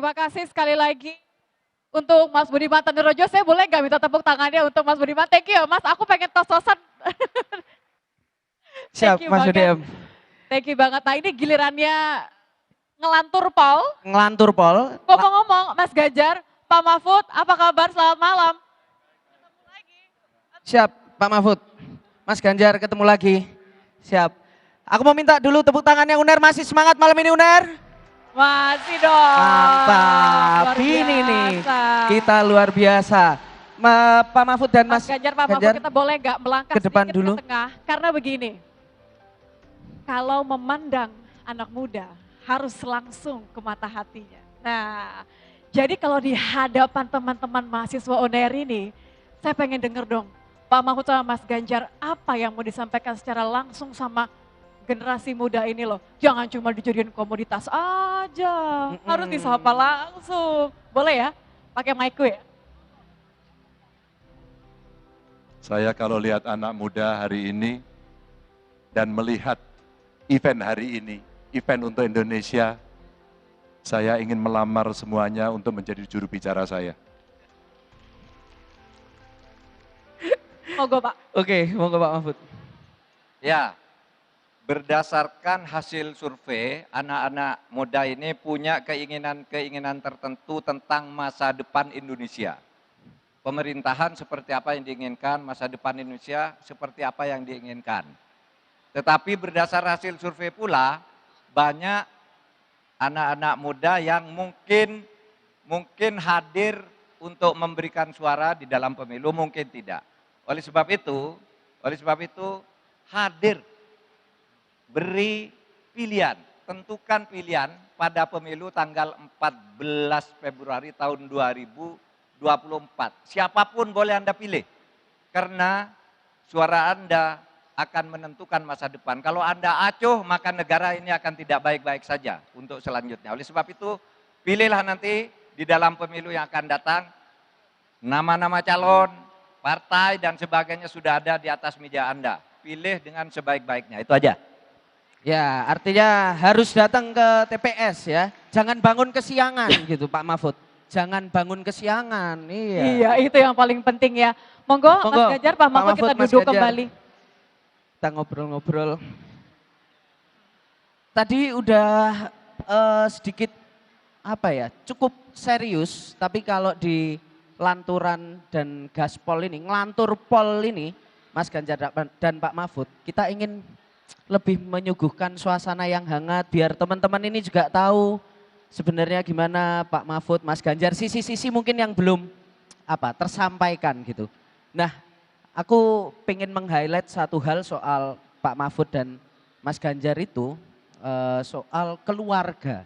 terima kasih sekali lagi untuk Mas Budiman Tandorojo. Saya boleh nggak minta tepuk tangannya untuk Mas Budiman? Thank you ya Mas, aku pengen tos-tosan. Siap, Thank you Mas banget. UDM. Thank you banget. Nah ini gilirannya ngelantur Pol. Ngelantur Pol. Ngomong-ngomong Mas Ganjar, Pak Mahfud, apa kabar? Selamat malam. Ketemu lagi. Siap, Pak Mahfud. Mas Ganjar ketemu lagi. Siap. Aku mau minta dulu tepuk tangannya UNER, masih semangat malam ini UNER? Masih dong. Mantap, ini nih kita luar biasa. Pak Mahfud dan Mas Ganjar, Pak Mahfud, kita boleh nggak melangkah ke depan sedikit dulu ke tengah? Karena begini, kalau memandang anak muda harus langsung ke mata hatinya. Nah, jadi kalau di hadapan teman-teman mahasiswa UNER ini, saya pengen denger dong, Pak Mahfud sama Mas Ganjar, apa yang mau disampaikan secara langsung sama generasi muda ini loh. Jangan cuma dijadiin komoditas aja, harus disapa langsung. Boleh ya, pakai mic ya? Saya kalau lihat anak muda hari ini dan melihat event hari ini, event untuk Indonesia, saya ingin melamar semuanya untuk menjadi juru bicara saya. Monggo Pak. Oke, monggo Pak Mahfud. Ya, berdasarkan hasil survei, anak-anak muda ini punya keinginan-keinginan tertentu tentang masa depan Indonesia. Pemerintahan seperti apa yang diinginkan, masa depan Indonesia seperti apa yang diinginkan. Tetapi berdasar hasil survei pula, banyak anak-anak muda yang mungkin hadir untuk memberikan suara di dalam pemilu, mungkin tidak. Oleh sebab itu hadir, beri pilihan, tentukan pilihan pada pemilu tanggal 14 Februari tahun 2024. Siapapun boleh Anda pilih, karena suara Anda akan menentukan masa depan. Kalau Anda acuh, maka negara ini akan tidak baik-baik saja untuk selanjutnya. Oleh sebab itu, pilihlah nanti di dalam pemilu yang akan datang, nama-nama calon, partai dan sebagainya sudah ada di atas meja Anda. Pilih dengan sebaik-baiknya, itu aja. Ya, artinya harus datang ke TPS ya. Jangan bangun kesiangan gitu Pak Mahfud. Jangan bangun kesiangan, iya. Iya, itu yang paling penting ya. Monggo, Mas Ganjar, Pak Mahfud, kita duduk kembali. Kita ngobrol-ngobrol. Tadi udah sedikit apa ya, cukup serius, tapi kalau di lanturan dan gaspol ini, ngelantur pol ini, Mas Ganjar dan Pak Mahfud, kita ingin lebih menyuguhkan suasana yang hangat biar teman-teman ini juga tahu sebenarnya gimana Pak Mahfud, Mas Ganjar, sisi-sisi mungkin yang belum tersampaikan gitu. Nah, aku pengen meng-highlight satu hal soal Pak Mahfud dan Mas Ganjar itu soal keluarga.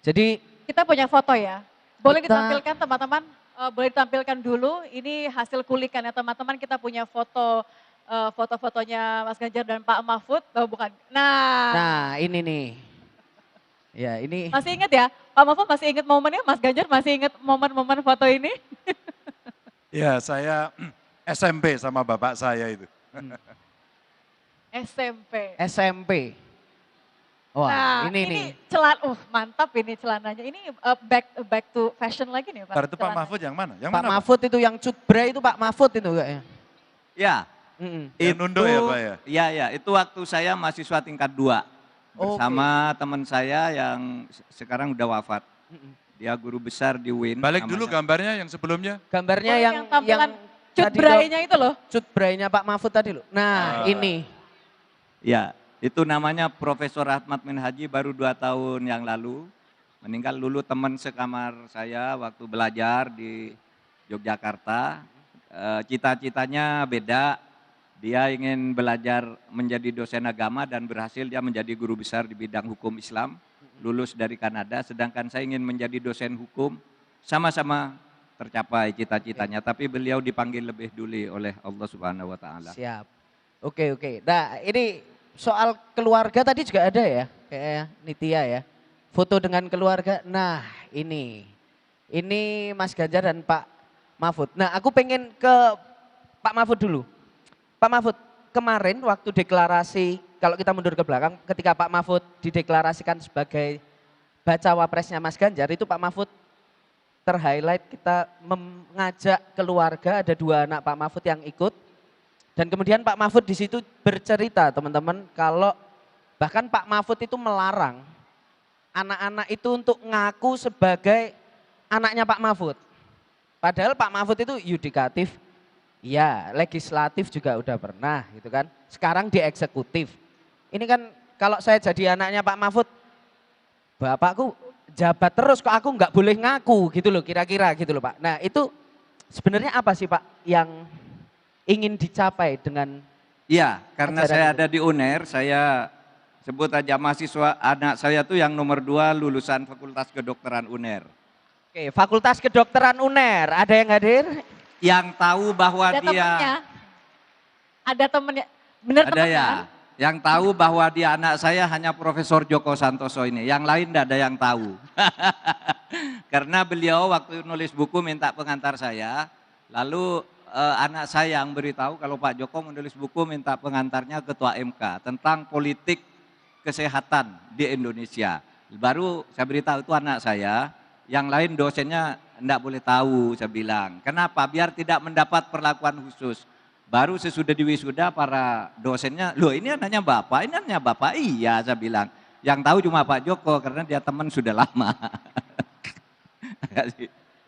Jadi kita punya foto ya, boleh ditampilkan teman-teman, boleh ditampilkan dulu, ini hasil kulikan ya teman-teman, kita punya foto-fotonya Mas Ganjar dan Pak Mahfud, bukan? Nah ini nih, ya ini. Masih ingat ya, Pak Mahfud masih ingat momennya, Mas Ganjar masih ingat momen-momen foto ini? Ya saya SMP sama bapak saya itu. SMP. Wah, nah, ini mantap ini celananya. Ini back to fashion lagi nih Pak. Itu Pak Mahfud yang mana? Pak Mahfud itu yang cutbray itu Pak Mahfud itu kayaknya. Ya. Itu nunduk ya Pak ya? Iya, itu waktu saya mahasiswa tingkat 2. Bersama teman saya yang sekarang udah wafat. Dia guru besar di UIN. Balik dulu gambarnya yang sebelumnya. Gambarnya yang cutbraynya itu loh. Cutbraynya Pak Mahfud tadi loh. Nah ini. Ya. Itu namanya Profesor Ahmad Minhaji, baru 2 tahun yang lalu. Meninggal dulu teman sekamar saya waktu belajar di Yogyakarta. Cita-citanya beda, dia ingin belajar menjadi dosen agama dan berhasil dia menjadi guru besar di bidang hukum Islam. Lulus dari Kanada, sedangkan saya ingin menjadi dosen hukum. Sama-sama tercapai cita-citanya, tapi beliau dipanggil lebih dulu oleh Allah Subhanahu wa Ta'ala. Siap. Oke. Nah ini soal keluarga tadi juga ada ya, kayak Nitya ya. Foto dengan keluarga, nah ini Mas Ganjar dan Pak Mahfud. Nah aku pengen ke Pak Mahfud dulu. Pak Mahfud, kemarin waktu deklarasi, kalau kita mundur ke belakang, ketika Pak Mahfud dideklarasikan sebagai bacawa presnya Mas Ganjar, itu Pak Mahfud ter-highlight kita mengajak keluarga, ada 2 anak Pak Mahfud yang ikut. Dan kemudian Pak Mahfud di situ bercerita teman-teman kalau bahkan Pak Mahfud itu melarang anak-anak itu untuk ngaku sebagai anaknya Pak Mahfud. Padahal Pak Mahfud itu yudikatif, ya legislatif juga udah pernah gitu kan. Sekarang di eksekutif. Ini kan kalau saya jadi anaknya Pak Mahfud, bapakku jabat terus kok aku nggak boleh ngaku gitu loh kira-kira gitu loh Pak. Nah itu sebenarnya apa sih Pak yang ingin dicapai dengan Iya, karena ajaran saya itu? ada di UNER, saya sebut aja mahasiswa anak saya tuh yang nomor 2 lulusan Fakultas Kedokteran UNER. Oke, Fakultas Kedokteran UNER, ada yang hadir? Yang tahu bahwa Ada dia temennya, ada temennya, bener ada temen ya, kan? yang tahu bahwa dia anak saya hanya Profesor Joko Santoso ini. Yang lain tidak ada yang tahu. Karena beliau waktu nulis buku minta pengantar saya, lalu anak saya yang beritahu kalau Pak Joko menulis buku minta pengantarnya Ketua MK tentang politik kesehatan di Indonesia. Baru saya beritahu itu anak saya, yang lain dosennya enggak boleh tahu, saya bilang. Kenapa? Biar tidak mendapat perlakuan khusus. Baru sesudah diwisuda para dosennya, loh ini anaknya Bapak, ini anaknya Bapak. Iya, saya bilang. Yang tahu cuma Pak Joko karena dia teman sudah lama.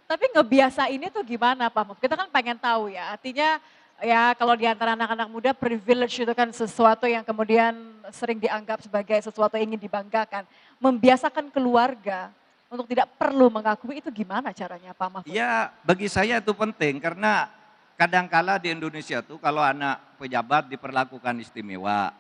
Tapi ngebiasa ini tuh gimana Pak Mahfud? Kita kan pengen tahu ya, artinya ya kalau di antara anak-anak muda privilege itu kan sesuatu yang kemudian sering dianggap sebagai sesuatu yang ingin dibanggakan. Membiasakan keluarga untuk tidak perlu mengakui itu gimana caranya Pak Mahfud? Ya bagi saya itu penting karena kadangkala di Indonesia tuh kalau anak pejabat diperlakukan istimewa.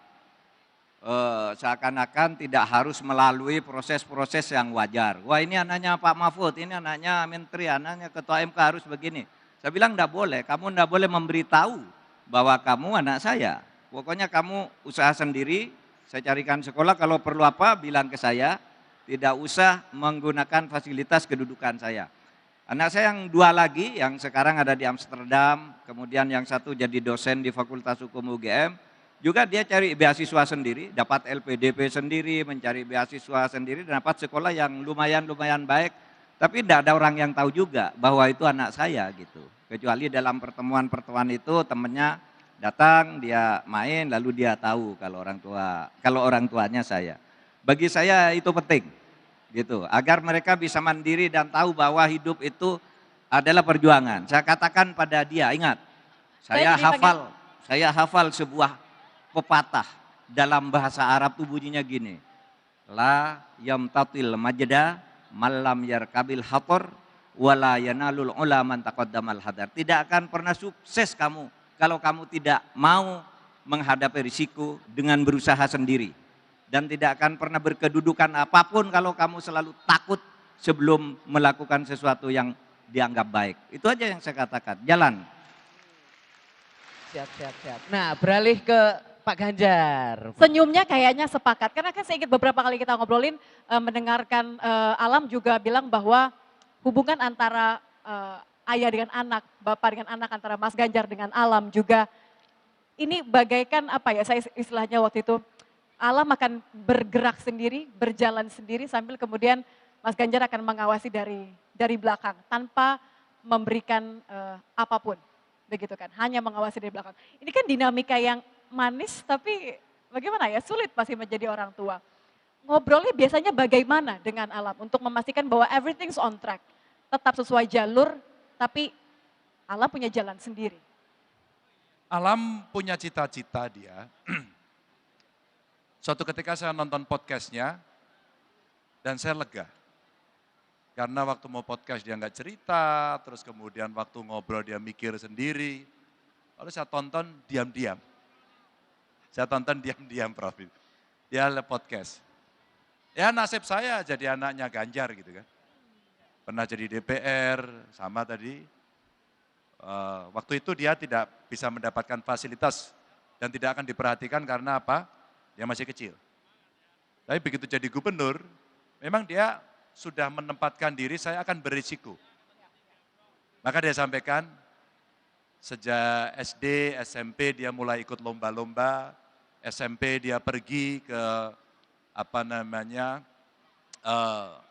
Seakan-akan tidak harus melalui proses-proses yang wajar. Wah ini anaknya Pak Mahfud, ini anaknya Menteri, anaknya Ketua MK harus begini. Saya bilang enggak boleh, kamu enggak boleh memberitahu bahwa kamu anak saya. Pokoknya kamu usaha sendiri, saya carikan sekolah, kalau perlu apa bilang ke saya, tidak usah menggunakan fasilitas kedudukan saya. Anak saya yang 2 lagi, yang sekarang ada di Amsterdam, kemudian yang satu jadi dosen di Fakultas Hukum UGM, juga dia cari beasiswa sendiri, dapat LPDP sendiri, mencari beasiswa sendiri, dan dapat sekolah yang lumayan baik. Tapi tidak ada orang yang tahu juga bahwa itu anak saya gitu. Kecuali dalam pertemuan-pertemuan itu temannya datang, dia main, lalu dia tahu kalau orang tuanya saya. Bagi saya itu penting gitu, agar mereka bisa mandiri dan tahu bahwa hidup itu adalah perjuangan. Saya katakan pada dia, ingat, saya hafal sebuah pepatah dalam bahasa Arab tuh bunyinya gini. La yamtatil majda malam yarkabil hator wala yanalul ula man taqaddamal hadar. Tidak akan pernah sukses kamu kalau kamu tidak mau menghadapi risiko dengan berusaha sendiri. Dan tidak akan pernah berkedudukan apapun kalau kamu selalu takut sebelum melakukan sesuatu yang dianggap baik. Itu aja yang saya katakan, jalan. Siap. Nah beralih ke Pak Ganjar. Senyumnya kayaknya sepakat, karena kan saya ingat beberapa kali kita ngobrolin, mendengarkan Alam juga bilang bahwa hubungan antara ayah dengan anak, bapak dengan anak, antara Mas Ganjar dengan Alam juga, ini bagaikan apa ya, saya istilahnya waktu itu, Alam akan bergerak sendiri, berjalan sendiri sambil kemudian Mas Ganjar akan mengawasi dari belakang tanpa memberikan apapun, begitu kan, hanya mengawasi dari belakang. Ini kan dinamika yang manis tapi bagaimana ya, sulit pasti menjadi orang tua. Ngobrolnya biasanya bagaimana dengan Alam untuk memastikan bahwa everything's on track, tetap sesuai jalur tapi Alam punya jalan sendiri. Alam punya cita-cita dia. Suatu ketika saya nonton podcastnya dan saya lega. Karena waktu mau podcast dia nggak cerita, terus kemudian waktu ngobrol dia mikir sendiri. Lalu saya tonton diam-diam. Prof. Dia podcast. Ya nasib saya jadi anaknya Ganjar gitu kan. Pernah jadi DPR, sama tadi. Waktu itu dia tidak bisa mendapatkan fasilitas dan tidak akan diperhatikan karena apa? Dia masih kecil. Tapi begitu jadi gubernur, memang dia sudah menempatkan diri, saya akan berisiko. Maka dia sampaikan, sejak SD, SMP dia mulai ikut lomba-lomba, SMP dia pergi ke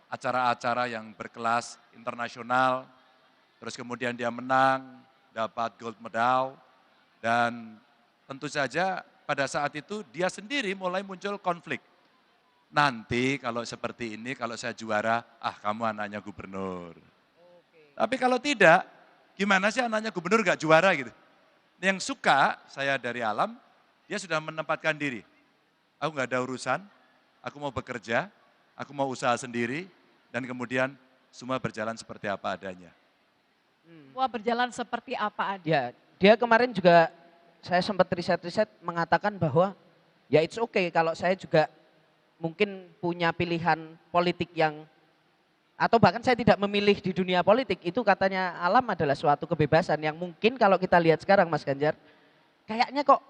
acara-acara yang berkelas internasional, terus kemudian dia menang, dapat gold medal, dan tentu saja pada saat itu dia sendiri mulai muncul konflik. Nanti kalau seperti ini, kalau saya juara, kamu anaknya gubernur. Tapi kalau tidak, gimana sih anaknya gubernur gak juara gitu. Yang suka saya dari alam, dia sudah menempatkan diri. Aku gak ada urusan, aku mau bekerja, aku mau usaha sendiri, dan kemudian semua berjalan seperti apa adanya. Wah, berjalan seperti apa ada. Ya, dia kemarin juga saya sempat riset-riset mengatakan bahwa ya it's okay kalau saya juga mungkin punya pilihan politik yang atau bahkan saya tidak memilih di dunia politik, itu katanya Alam adalah suatu kebebasan yang mungkin kalau kita lihat sekarang Mas Ganjar, kayaknya kok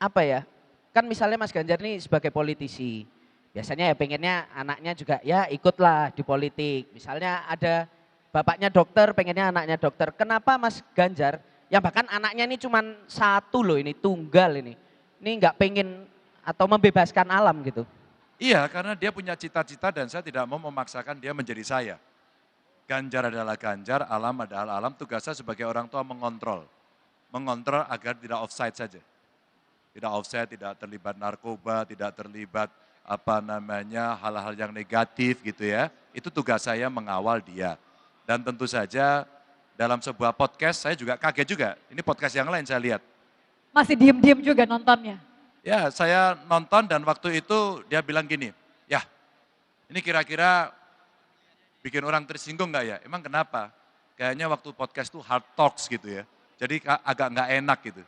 apa ya, kan misalnya Mas Ganjar ini sebagai politisi, biasanya ya pengennya anaknya juga ya ikutlah di politik. Misalnya ada bapaknya dokter, pengennya anaknya dokter. Kenapa Mas Ganjar, yang bahkan anaknya ini cuma satu loh, ini tunggal ini nggak pengen atau membebaskan Alam gitu? Iya, karena dia punya cita-cita dan saya tidak mau memaksakan dia menjadi saya. Ganjar adalah Ganjar, Alam adalah Alam, tugas saya sebagai orang tua mengontrol. Mengontrol agar tidak offside saja. Tidak offside, tidak terlibat narkoba, tidak terlibat hal-hal yang negatif gitu ya. Itu tugas saya mengawal dia. Dan tentu saja dalam sebuah podcast saya juga kaget juga. Ini podcast yang lain saya lihat. Masih diem-diem juga nontonnya. Ya, saya nonton dan waktu itu dia bilang gini, ya ini kira-kira bikin orang tersinggung nggak ya? Emang kenapa? Kayaknya waktu podcast itu hard talks gitu ya, jadi agak nggak enak gitu.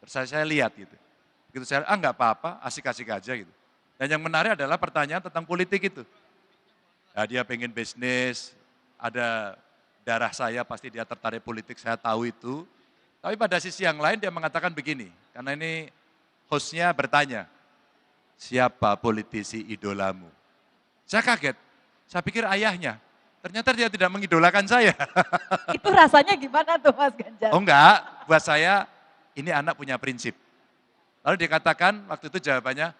Terus saya lihat gitu, saya nggak apa-apa, asik-asik aja gitu. Dan yang menarik adalah pertanyaan tentang politik itu. Ya, dia pengen bisnis, ada darah saya pasti dia tertarik politik, saya tahu itu. Tapi pada sisi yang lain dia mengatakan begini, karena ini hostnya bertanya, siapa politisi idolamu? Saya kaget, saya pikir ayahnya. Ternyata dia tidak mengidolakan saya. Itu rasanya gimana tuh Mas Ganjar? Oh enggak, buat saya ini anak punya prinsip. Lalu dikatakan waktu itu jawabannya,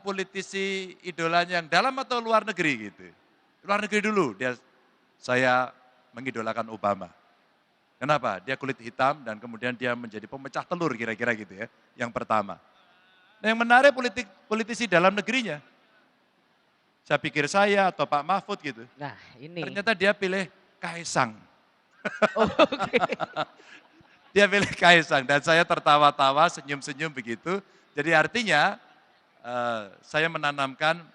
politisi idolanya yang dalam atau luar negeri gitu. Luar negeri dulu, saya mengidolakan Obama. Kenapa? Dia kulit hitam dan kemudian dia menjadi pemecah telur kira-kira gitu ya, yang pertama. Nah yang menarik politisi dalam negerinya. Saya pikir saya atau Pak Mahfud gitu. Nah ini. Ternyata dia pilih Kaisang. Oh, okay. Dia pilih Kaisang dan saya tertawa-tawa, senyum-senyum begitu. Jadi artinya saya menanamkan,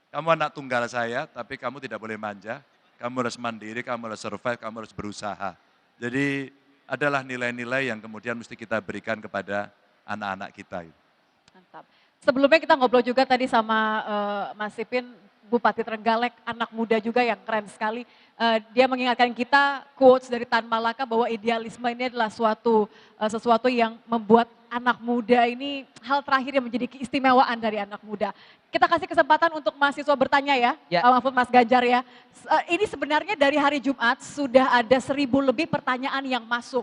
kamu anak tunggal saya, tapi kamu tidak boleh manja. Kamu harus mandiri, kamu harus survive, kamu harus berusaha. Jadi adalah nilai-nilai yang kemudian mesti kita berikan kepada anak-anak kita. Mantap. Sebelumnya kita ngobrol juga tadi sama Mas Ipin, Bupati Trenggalek, anak muda juga yang keren sekali. Dia mengingatkan kita quotes dari Tan Malaka bahwa idealisme ini adalah sesuatu yang membuat anak muda ini hal terakhir yang menjadi keistimewaan dari anak muda. Kita kasih kesempatan untuk mahasiswa bertanya ya, Pak Mahfud, Mas Ganjar ya. Ini sebenarnya dari hari Jumat sudah ada 1.000 lebih pertanyaan yang masuk.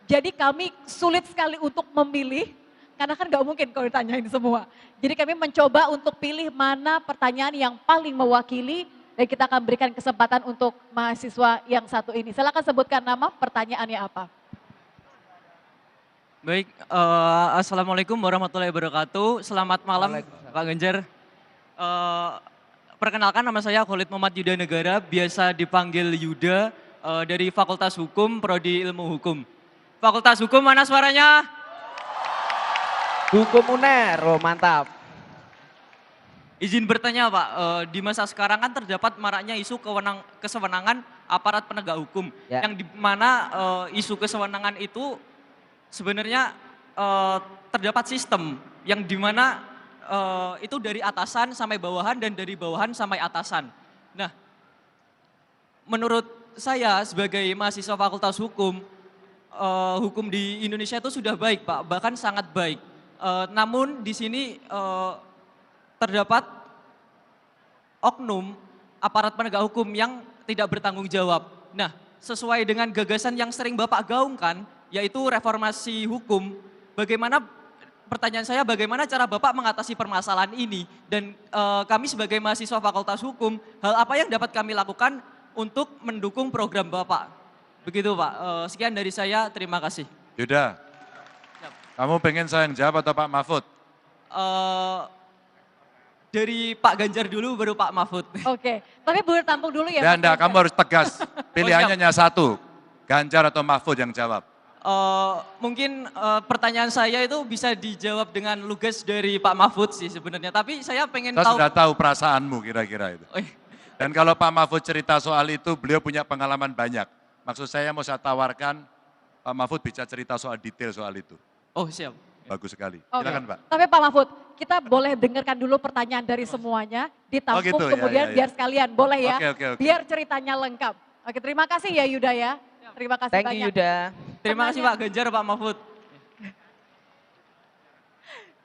Jadi kami sulit sekali untuk memilih, karena kan gak mungkin kalau ditanyain semua. Jadi kami mencoba untuk pilih mana pertanyaan yang paling mewakili, dan kita akan berikan kesempatan untuk mahasiswa yang satu ini. Silakan sebutkan nama, pertanyaannya apa. Baik, Assalamualaikum warahmatullahi wabarakatuh. Selamat malam Pak Ganjar. Perkenalkan, nama saya Khalid Muhammad Yuda Negara, biasa dipanggil Yuda, dari Fakultas Hukum, Prodi Ilmu Hukum. Fakultas Hukum mana suaranya? Hukum UNER, oh mantap. Izin bertanya Pak, di masa sekarang kan terdapat maraknya isu kesewenangan aparat penegak hukum. Ya. Yang dimana isu kesewenangan itu sebenarnya terdapat sistem yang dimana itu dari atasan sampai bawahan dan dari bawahan sampai atasan. Nah, menurut saya sebagai mahasiswa Fakultas Hukum, hukum di Indonesia itu sudah baik Pak, bahkan sangat baik. Namun di sini terdapat oknum aparat penegak hukum yang tidak bertanggung jawab. Nah, sesuai dengan gagasan yang sering Bapak gaungkan, yaitu reformasi hukum, bagaimana pertanyaan saya bagaimana cara Bapak mengatasi permasalahan ini dan kami sebagai mahasiswa Fakultas Hukum, hal apa yang dapat kami lakukan untuk mendukung program Bapak? Begitu Pak, sekian dari saya, terima kasih. Yuda, kamu pengen saya yang jawab atau Pak Mahfud? Dari Pak Ganjar dulu baru Pak Mahfud. Oke, tapi boleh tampung dulu ya. Ya Mas enggak, Ganjar? kamu harus tegas. Pilihannya hanya satu, Ganjar atau Mahfud yang jawab. Mungkin pertanyaan saya itu bisa dijawab dengan lugas dari Pak Mahfud sih sebenarnya. Tapi saya pengen Saya tahu. sudah tahu perasaanmu kira-kira itu. Oh, iya. Dan kalau Pak Mahfud cerita soal itu, beliau punya pengalaman banyak. Maksud saya mau saya tawarkan, Pak Mahfud bisa cerita soal detail soal itu. Oh siap. Bagus sekali. Oke. Silakan Pak. Tapi Pak Mahfud, kita boleh dengarkan dulu pertanyaan dari semuanya, ditampung gitu, ya, kemudian ya, ya. biar sekalian, boleh ya? Oke. Biar ceritanya lengkap. Oke, terima kasih ya Yuda ya. Terima kasih Thank banyak. you Yuda. Terima kasih Pak Ganjar, Pak Mahfud.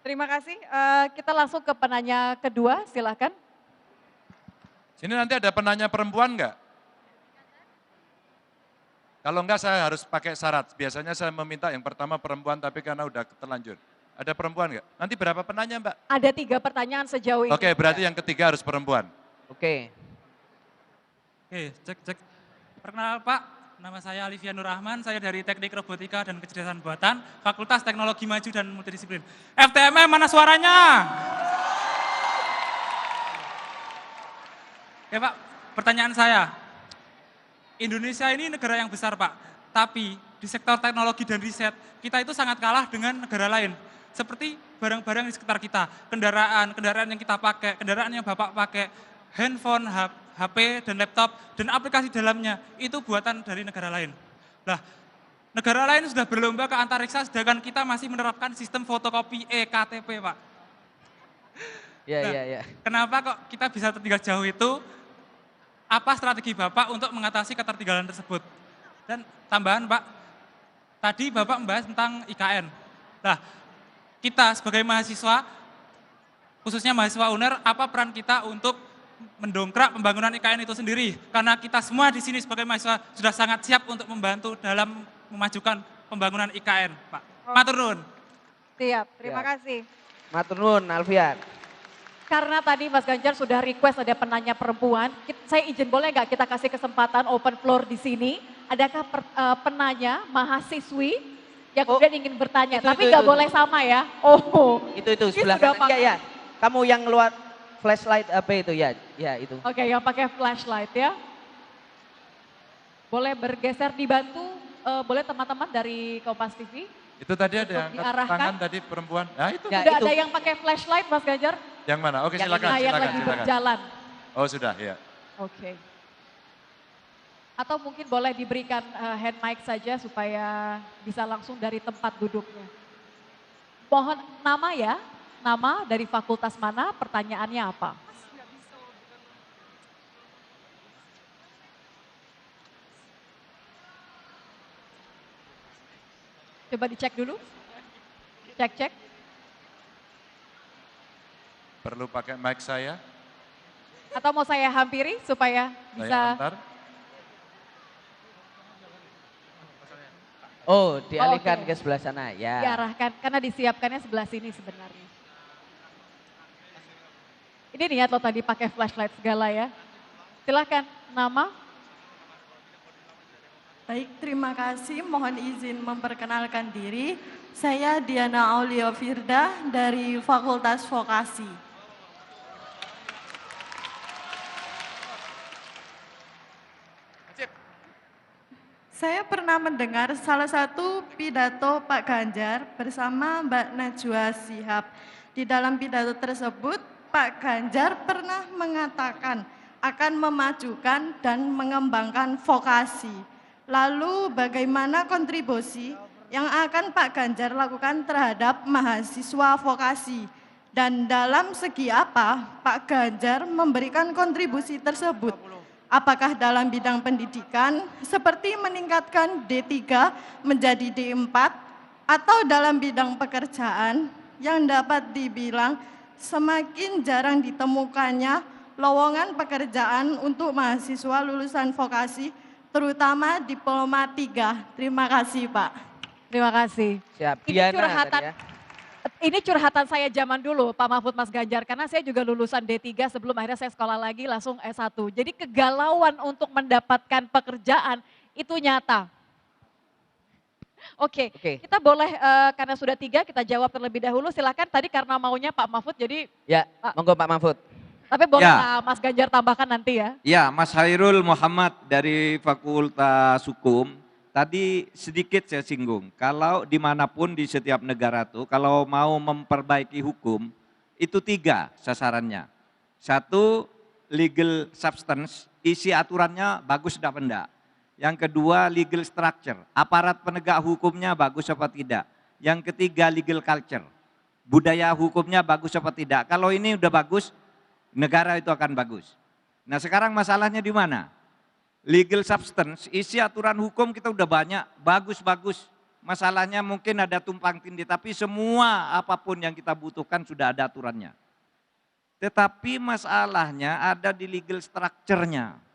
Terima kasih. Kita langsung ke penanya kedua, silakan. Sini nanti ada penanya perempuan enggak? Kalau enggak saya harus pakai syarat. Biasanya saya meminta yang pertama perempuan tapi karena udah terlanjur. Ada perempuan enggak? Nanti berapa penanya Mbak? Ada 3 pertanyaan sejauh ini. Oke, berarti yang ketiga harus perempuan. Oke. Oke, cek. Perkenalkan Pak, nama saya Alivia Nurrahman, saya dari Teknik Robotika dan Kecerdasan Buatan, Fakultas Teknologi Maju dan Multidisiplin. FTMM mana suaranya? Oke Pak, pertanyaan saya. Indonesia ini negara yang besar Pak, tapi di sektor teknologi dan riset, kita itu sangat kalah dengan negara lain. Seperti barang-barang di sekitar kita, kendaraan yang kita pakai, kendaraan yang Bapak pakai, handphone, HP, dan laptop, dan aplikasi dalamnya, itu buatan dari negara lain. Nah, negara lain sudah berlomba ke antariksa, sedangkan kita masih menerapkan sistem fotokopi e-KTP Pak. Ya. Kenapa kok kita bisa tertinggal jauh itu? Apa strategi Bapak untuk mengatasi ketertinggalan tersebut? Dan tambahan Pak, tadi Bapak membahas tentang IKN. Nah, kita sebagai mahasiswa, khususnya mahasiswa UNER, apa peran kita untuk mendongkrak pembangunan IKN itu sendiri? Karena kita semua di sini sebagai mahasiswa sudah sangat siap untuk membantu dalam memajukan pembangunan IKN, Pak. Matur nuwun. Siap, terima Siap. kasih. Matur nuwun Alfian. Karena tadi Mas Ganjar sudah request ada penanya perempuan, saya izin boleh nggak kita kasih kesempatan open floor di sini? Adakah penanya mahasiswi yang kemudian ingin bertanya? Itu, Tapi itu, nggak itu. boleh sama ya. Oh, Itu Ini sebelah sudah kanan. Ya. Kamu yang keluar flashlight apa itu ya? Ya itu. Oke, yang pakai flashlight ya. Boleh bergeser dibantu, boleh teman-teman dari Kompas TV. Itu tadi ada yang Untuk angkat diarahkan. tangan tadi perempuan. Nah itu. Ya, Sudah itu. ada yang pakai flashlight Mas Ganjar? Yang mana? Oke Yang silakan, Nah, yang lagi silakan. berjalan. Oh sudah ya. Oke. Atau mungkin boleh diberikan hand mic saja supaya bisa langsung dari tempat duduknya. Mohon nama ya, nama dari fakultas mana, pertanyaannya apa? Coba dicek dulu. Cek. Perlu pakai mic saya Atau mau saya hampiri supaya saya bisa. antar. Oh, dialihkan Oke. ke sebelah sana. Ya. Diarahkan, karena disiapkannya sebelah sini sebenarnya. Ini niat lo tadi pakai flashlight segala ya. Silahkan, nama? Baik, terima kasih. Mohon izin memperkenalkan diri. Saya Diana Aulia Firda dari Fakultas Vokasi. Saya pernah mendengar salah satu pidato Pak Ganjar bersama Mbak Najwa Shihab. Di dalam pidato tersebut, Pak Ganjar pernah mengatakan akan memajukan dan mengembangkan vokasi. Lalu bagaimana kontribusi yang akan Pak Ganjar lakukan terhadap mahasiswa vokasi? Dan dalam segi apa Pak Ganjar memberikan kontribusi tersebut? Apakah dalam bidang pendidikan seperti meningkatkan D3 menjadi D4 atau dalam bidang pekerjaan yang dapat dibilang semakin jarang ditemukannya lowongan pekerjaan untuk mahasiswa lulusan vokasi terutama diploma 3. Terima kasih Pak. Terima kasih. Siap. Ini Diana curhatan tadi ya. Ini curhatan saya zaman dulu Pak Mahfud Mas Ganjar, karena saya juga lulusan D3 sebelum akhirnya saya sekolah lagi langsung S1. Jadi kegalauan untuk mendapatkan pekerjaan itu nyata. Oke, Oke. kita boleh karena sudah 3 kita jawab terlebih dahulu. Silakan tadi karena maunya Pak Mahfud jadi Ya, Pak. monggo Pak Mahfud. Tapi boleh Ya. lah Mas Ganjar tambahkan nanti ya. Ya, Mas Hairul Muhammad dari Fakultas Hukum, tadi sedikit saya singgung, kalau dimanapun di setiap negara tuh, kalau mau memperbaiki hukum, itu 3 sasarannya. 1, legal substance, isi aturannya bagus apa enggak. Yang kedua, legal structure, aparat penegak hukumnya bagus apa tidak. Yang ketiga, legal culture, budaya hukumnya bagus apa tidak. Kalau ini udah bagus, negara itu akan bagus. Nah sekarang masalahnya di mana? Legal substance, isi aturan hukum kita udah banyak, bagus-bagus. Masalahnya mungkin ada tumpang tindih, tapi semua apapun yang kita butuhkan sudah ada aturannya. Tetapi masalahnya ada di legal structure-nya.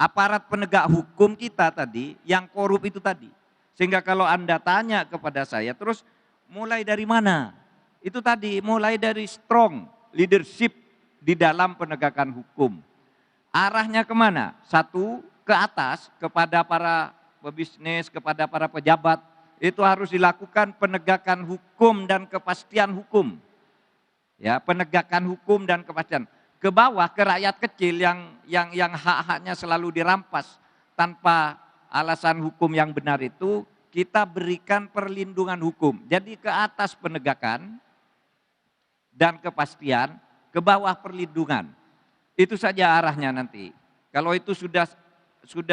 Aparat penegak hukum kita tadi, yang korup itu tadi. Sehingga kalau Anda tanya kepada saya, terus mulai dari mana? Itu tadi, mulai dari strong leadership di dalam penegakan hukum. Arahnya kemana? 1, ke atas, kepada para pebisnis, kepada para pejabat. Itu harus dilakukan penegakan hukum dan kepastian hukum. Ya, penegakan hukum dan kepastian. Ke bawah, ke rakyat kecil yang hak-haknya selalu dirampas tanpa alasan hukum yang benar itu, kita berikan perlindungan hukum. Jadi ke atas penegakan dan kepastian, ke bawah perlindungan. Itu saja arahnya nanti. Kalau itu sudah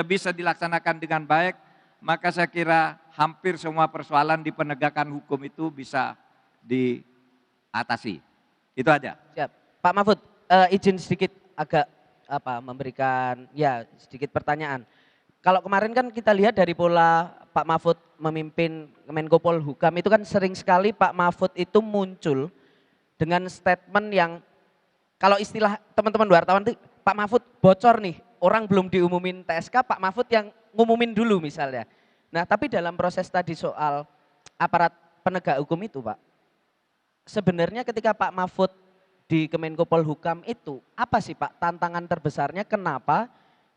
bisa dilaksanakan dengan baik, maka saya kira hampir semua persoalan di penegakan hukum itu bisa diatasi. Itu aja. Siap. Pak Mahfud, izin sedikit agak memberikan ya sedikit pertanyaan. Kalau kemarin kan kita lihat dari pola Pak Mahfud memimpin Menko Polhukam itu kan sering sekali Pak Mahfud itu muncul dengan statement yang kalau istilah teman-teman wartawan itu Pak Mahfud bocor nih, orang belum diumumin TSK, Pak Mahfud yang ngumumin dulu misalnya. Nah tapi dalam proses tadi soal aparat penegak hukum itu Pak, sebenarnya ketika Pak Mahfud di Kemenko Polhukam itu apa sih Pak tantangan terbesarnya, kenapa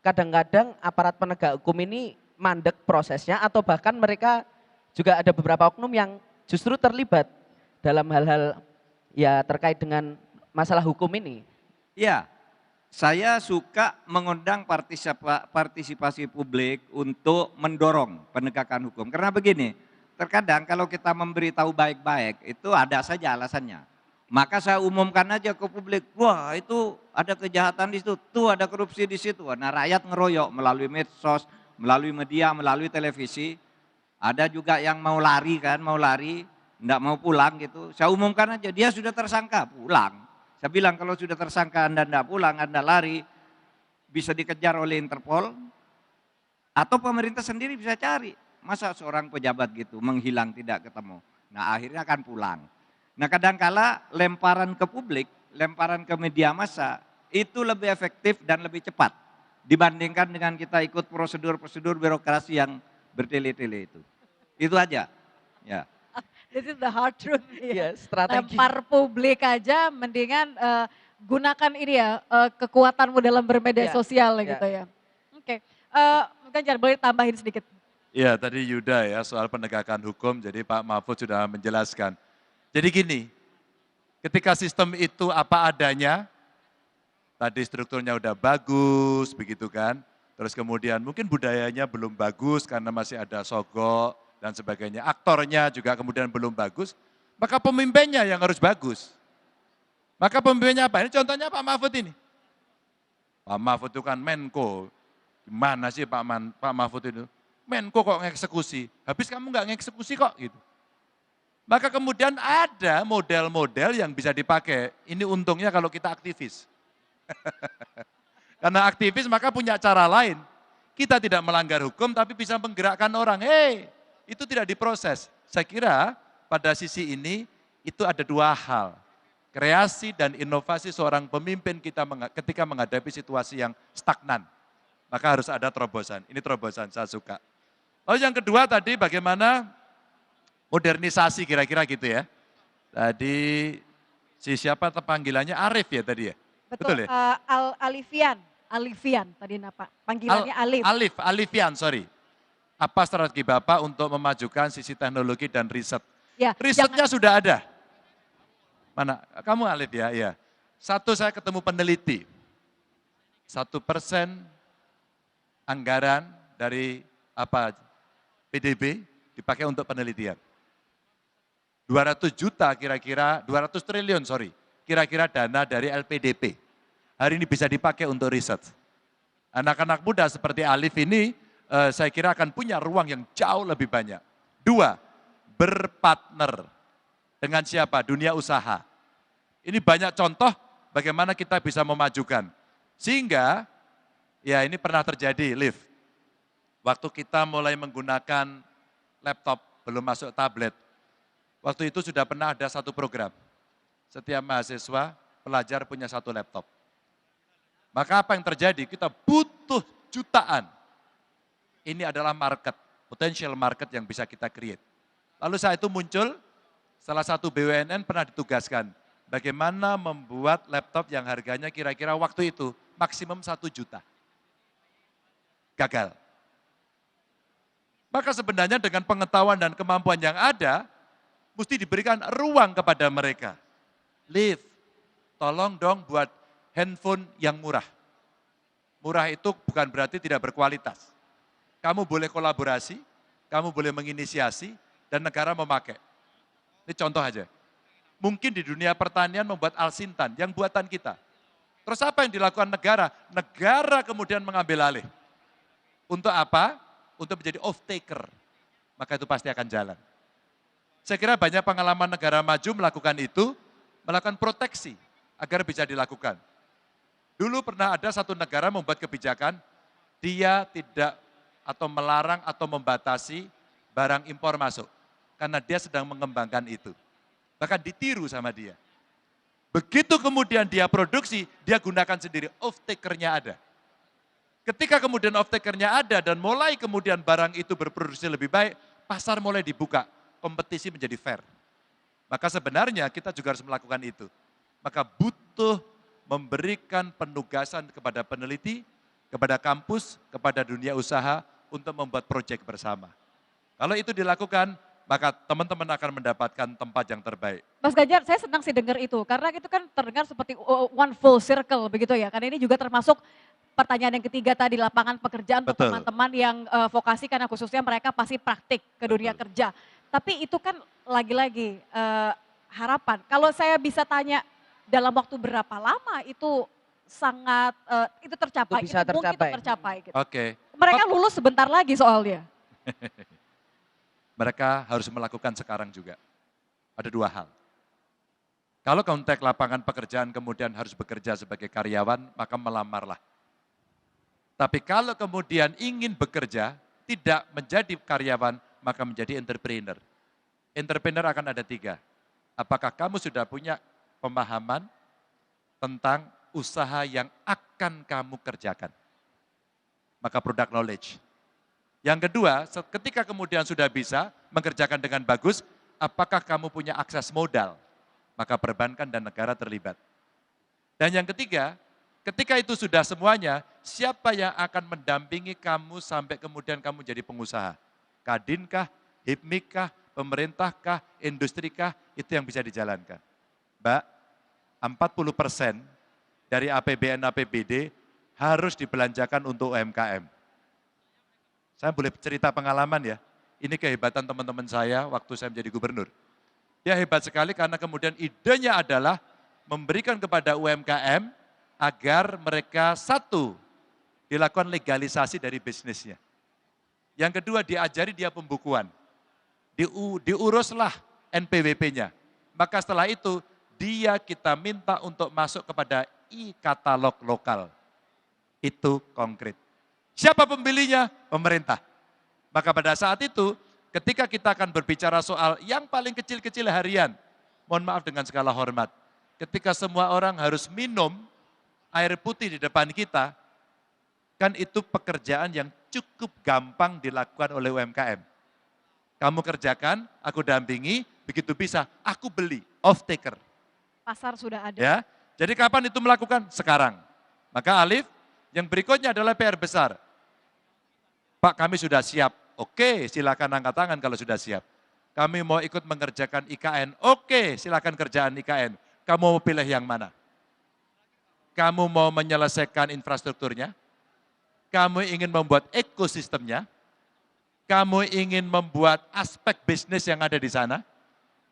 kadang-kadang aparat penegak hukum ini mandek prosesnya atau bahkan mereka juga ada beberapa oknum yang justru terlibat dalam hal-hal ya terkait dengan masalah hukum ini? Ya, saya suka mengundang partisipasi publik untuk mendorong penegakan hukum. Karena begini, terkadang kalau kita memberitahu baik-baik itu ada saja alasannya. Maka saya umumkan aja ke publik, wah itu ada kejahatan di situ, tuh ada korupsi di situ. Nah rakyat ngeroyok melalui medsos, melalui media, melalui televisi. Ada juga yang mau lari kan, enggak mau pulang gitu. Saya umumkan aja, dia sudah tersangka, pulang. Saya bilang kalau sudah tersangka Anda enggak pulang, Anda lari, bisa dikejar oleh Interpol, atau pemerintah sendiri bisa cari. Masa seorang pejabat gitu menghilang tidak ketemu. Nah akhirnya akan pulang. Nah kadangkala lemparan ke publik, lemparan ke media massa itu lebih efektif dan lebih cepat dibandingkan dengan kita ikut prosedur-prosedur birokrasi yang bertele-tele itu. Itu aja. Ya. This is the hard truth. Iya, strategi. Lempar publik aja mendingan gunakan ini ya kekuatanmu dalam bermedia Ya, sosial ya. gitu ya. Oke, Mas Ganjar boleh tambahin sedikit. Ya tadi Yuda ya soal penegakan hukum, jadi Pak Mahfud sudah menjelaskan. Jadi gini, ketika sistem itu apa adanya, tadi strukturnya udah bagus begitu kan, terus kemudian mungkin budayanya belum bagus karena masih ada sogok dan sebagainya, aktornya juga kemudian belum bagus, maka pemimpinnya yang harus bagus. Maka pemimpinnya apa? Ini contohnya Pak Mahfud ini. Pak Mahfud itu kan Menko, gimana sih Pak Mahfud itu? Menko kok ngeksekusi, habis kamu nggak ngeksekusi kok gitu. Maka kemudian ada model-model yang bisa dipakai. Ini untungnya kalau kita aktivis. Karena aktivis maka punya cara lain. Kita tidak melanggar hukum tapi bisa menggerakkan orang. Hei, itu tidak diproses. Saya kira pada sisi ini itu ada 2 hal. Kreasi dan inovasi seorang pemimpin kita ketika menghadapi situasi yang stagnan. Maka harus ada terobosan. Ini terobosan, saya suka. Lalu yang kedua tadi bagaimana modernisasi kira-kira gitu ya. Tadi si siapa panggilannya Arif ya tadi ya? Betul ya? Alifian tadi Pak. Panggilannya Alif. Alifian, sorry. Apa strategi Bapak untuk memajukan sisi teknologi dan riset? Ya, Risetnya sudah ada. Mana? Kamu Alif ya? Iya. Satu, saya ketemu peneliti. 1% anggaran dari PDB dipakai untuk penelitian. 200 juta kira-kira, 200 triliun sorry, kira-kira dana dari LPDP. Hari ini bisa dipakai untuk riset. Anak-anak muda seperti Alif ini saya kira akan punya ruang yang jauh lebih banyak. 2, berpartner dengan siapa? Dunia usaha. Ini banyak contoh bagaimana kita bisa memajukan. Sehingga, ya ini pernah terjadi, Liv. Waktu kita mulai menggunakan laptop, belum masuk tablet. Waktu itu sudah pernah ada satu program. Setiap mahasiswa, pelajar punya satu laptop. Maka apa yang terjadi? Kita butuh jutaan. Ini adalah market, potential market yang bisa kita create. Lalu saat itu muncul salah satu BUMN pernah ditugaskan bagaimana membuat laptop yang harganya kira-kira waktu itu maksimum 1 juta. Gagal. Maka sebenarnya dengan pengetahuan dan kemampuan yang ada, mesti diberikan ruang kepada mereka. Liv, tolong dong buat handphone yang murah. Murah itu bukan berarti tidak berkualitas. Kamu boleh kolaborasi, kamu boleh menginisiasi, dan negara memakai. Ini contoh aja. Mungkin di dunia pertanian membuat Alsintan, yang buatan kita. Terus apa yang dilakukan negara? Negara kemudian mengambil alih. Untuk apa? Untuk menjadi off-taker. Maka itu pasti akan jalan. Saya kira banyak pengalaman negara maju melakukan itu, melakukan proteksi agar bisa dilakukan. Dulu pernah ada satu negara membuat kebijakan, dia tidak atau melarang atau membatasi barang impor masuk. Karena dia sedang mengembangkan itu. Bahkan ditiru sama dia. Begitu kemudian dia produksi, dia gunakan sendiri, off-takernya ada. Ketika kemudian off-takernya ada dan mulai kemudian barang itu berproduksi lebih baik, pasar mulai dibuka, kompetisi menjadi fair. Maka sebenarnya kita juga harus melakukan itu. Maka butuh memberikan penugasan kepada peneliti, kepada kampus, kepada dunia usaha untuk membuat proyek bersama. Kalau itu dilakukan, maka teman-teman akan mendapatkan tempat yang terbaik. Mas Ganjar, saya senang sih dengar itu, karena itu kan terdengar seperti one full circle begitu ya. Karena ini juga termasuk pertanyaan yang ketiga tadi, lapangan pekerjaan untuk teman-teman yang vokasi, karena khususnya mereka pasti praktik ke dunia kerja. Tapi itu kan lagi-lagi harapan. Kalau saya bisa tanya dalam waktu berapa lama itu sangat itu tercapai, Itu bisa itu mungkin tercapai. tercapai. Gitu. Oke. Mereka lulus sebentar lagi soalnya. Mereka harus melakukan sekarang juga. Ada 2 hal. Kalau konteks lapangan pekerjaan kemudian harus bekerja sebagai karyawan, maka melamarlah. Tapi kalau kemudian ingin bekerja, tidak menjadi karyawan, maka menjadi entrepreneur. Entrepreneur akan ada 3. Apakah kamu sudah punya pemahaman tentang usaha yang akan kamu kerjakan? Maka product knowledge. Yang kedua, ketika kemudian sudah bisa mengerjakan dengan bagus, apakah kamu punya akses modal? Maka perbankan dan negara terlibat. Dan yang ketiga, ketika itu sudah semuanya, siapa yang akan mendampingi kamu sampai kemudian kamu jadi pengusaha? Kadinkah, Hipmikah, pemerintahkah, industrikah, itu yang bisa dijalankan. Mbak, 40% dari APBN APBD harus dibelanjakan untuk UMKM. Saya boleh cerita pengalaman ya, ini kehebatan teman-teman saya waktu saya menjadi gubernur. Dia hebat sekali karena kemudian idenya adalah memberikan kepada UMKM agar mereka satu, dilakukan legalisasi dari bisnisnya. Yang kedua, diajari dia pembukuan. Diuruslah NPWP-nya. Maka setelah itu, dia kita minta untuk masuk kepada e-katalog lokal. Itu konkret. Siapa pembelinya? Pemerintah. Maka pada saat itu, ketika kita akan berbicara soal yang paling kecil-kecil harian, mohon maaf dengan segala hormat, ketika semua orang harus minum air putih di depan kita, kan itu pekerjaan yang cukup gampang dilakukan oleh UMKM. Kamu kerjakan, aku dampingi, begitu bisa, aku beli. off taker. Pasar sudah ada. Ya. Jadi kapan itu melakukan? Sekarang. Maka Alif, yang berikutnya adalah PR besar. Pak, kami sudah siap. Oke, silakan angkat tangan kalau sudah siap. Kami mau ikut mengerjakan IKN. Oke, silakan kerjaan IKN. Kamu mau pilih yang mana? Kamu mau menyelesaikan infrastrukturnya? Kamu ingin membuat ekosistemnya? Kamu ingin membuat aspek bisnis yang ada di sana?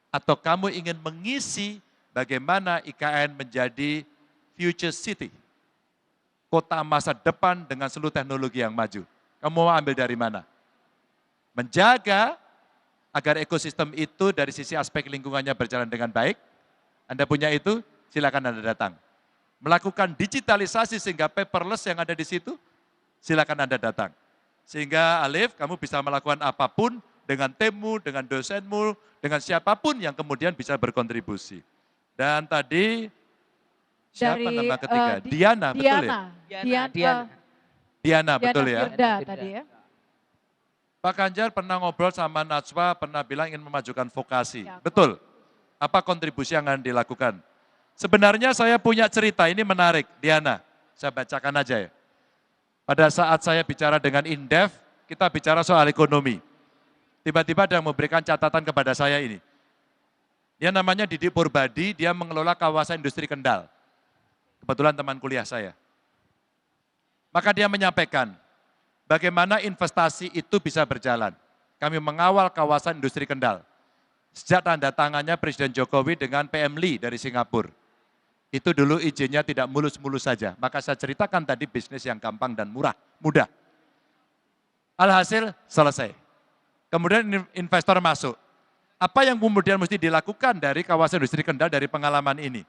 Atau kamu ingin mengisi bagaimana IKN menjadi future city? Kota masa depan dengan seluruh teknologi yang maju. Kamu mau ambil dari mana? Menjaga agar ekosistem itu dari sisi aspek lingkungannya berjalan dengan baik. Anda punya itu, silakan Anda datang. Melakukan digitalisasi sehingga paperless yang ada di situ, silakan Anda datang. Sehingga Alif, kamu bisa melakukan apapun dengan timmu, dengan dosenmu, dengan siapapun yang kemudian bisa berkontribusi. Dan tadi, siapa Dari, nama ketiga? Diana, betul ya? Diana, betul ya? Firda tadi ya. Pak Ganjar pernah ngobrol sama Najwa, pernah bilang ingin memajukan vokasi. Ya, Betul. Apa kontribusi yang akan dilakukan? Sebenarnya saya punya cerita, ini menarik, Diana. Saya bacakan aja ya. Pada saat saya bicara dengan Indef, kita bicara soal ekonomi. Tiba-tiba ada yang memberikan catatan kepada saya ini. Dia namanya Didik Purbadi, dia mengelola kawasan industri Kendal. Kebetulan teman kuliah saya. Maka dia menyampaikan, bagaimana investasi itu bisa berjalan. Kami mengawal kawasan industri Kendal. Sejak tanda tangannya Presiden Jokowi dengan PM Lee dari Singapura. Itu dulu izinnya tidak mulus-mulus saja. Maka saya ceritakan tadi bisnis yang gampang dan mudah. Alhasil selesai. Kemudian investor masuk. Apa yang kemudian mesti dilakukan dari kawasan industri Kendal dari pengalaman ini?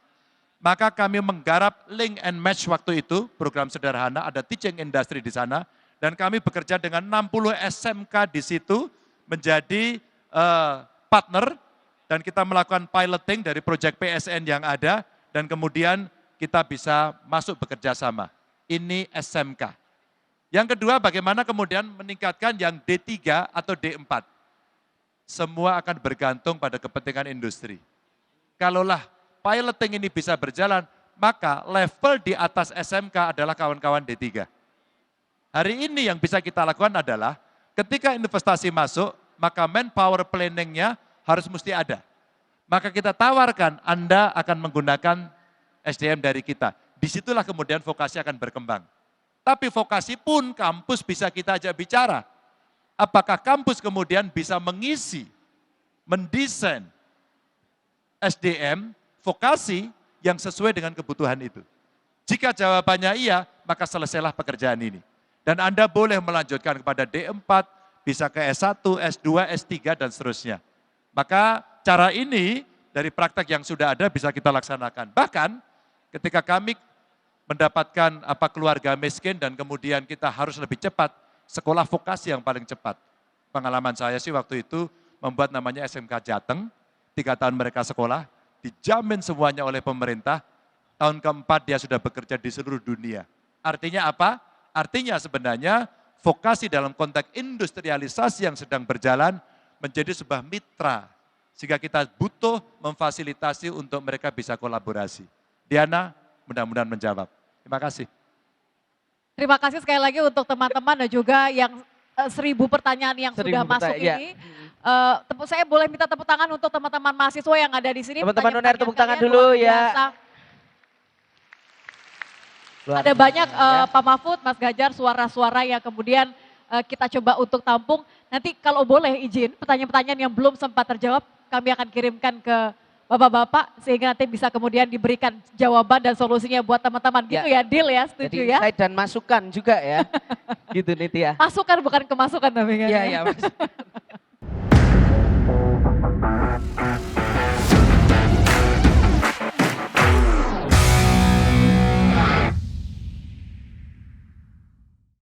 Maka kami menggarap link and match waktu itu, program sederhana, ada teaching industry di sana, dan kami bekerja dengan 60 SMK di situ menjadi partner, dan kita melakukan piloting dari proyek PSN yang ada, dan kemudian kita bisa masuk bekerja sama. Ini SMK. Yang kedua, bagaimana kemudian meningkatkan yang D3 atau D4. Semua akan bergantung pada kepentingan industri. Kalaulah piloting ini bisa berjalan, maka level di atas SMK adalah kawan-kawan D3. Hari ini yang bisa kita lakukan adalah ketika investasi masuk, maka manpower planningnya harus mesti ada. Maka kita tawarkan Anda akan menggunakan SDM dari kita. Disitulah kemudian vokasi akan berkembang. Tapi vokasi pun kampus bisa kita ajak bicara. Apakah kampus kemudian bisa mengisi, mendesain SDM, vokasi yang sesuai dengan kebutuhan itu. Jika jawabannya iya, maka selesailah pekerjaan ini. Dan Anda boleh melanjutkan kepada D4, bisa ke S1, S2, S3, dan seterusnya. Maka cara ini dari praktek yang sudah ada bisa kita laksanakan. Bahkan ketika kami mendapatkan keluarga miskin dan kemudian kita harus lebih cepat, sekolah vokasi yang paling cepat. Pengalaman saya sih waktu itu membuat namanya SMK Jateng, 3 tahun mereka sekolah, dijamin semuanya oleh pemerintah, tahun keempat dia sudah bekerja di seluruh dunia. Artinya apa? Artinya sebenarnya vokasi dalam konteks industrialisasi yang sedang berjalan menjadi sebuah mitra, sehingga kita butuh memfasilitasi untuk mereka bisa kolaborasi. Diana, mudah-mudahan menjawab. Terima kasih. Terima kasih sekali lagi untuk teman-teman dan juga yang 1000 pertanyaan yang sudah masuk ini. Saya boleh minta tepuk tangan untuk teman-teman mahasiswa yang ada di sini. Teman-teman UNER tepuk tangan Kalian dulu luar ya. biasa. Ada banyak Pak Mahfud, Mas Ganjar, suara-suara yang kemudian kita coba untuk tampung. Nanti kalau boleh izin, pertanyaan-pertanyaan yang belum sempat terjawab, kami akan kirimkan ke Bapak-Bapak sehingga nanti bisa kemudian diberikan jawaban dan solusinya buat teman-teman. Gitu ya, deal ya, setuju Jadi, ya? insight dan masukan juga ya. Gitu Niti ya. Masukan bukan kemasukan tapi kan. Iya, ya. iya.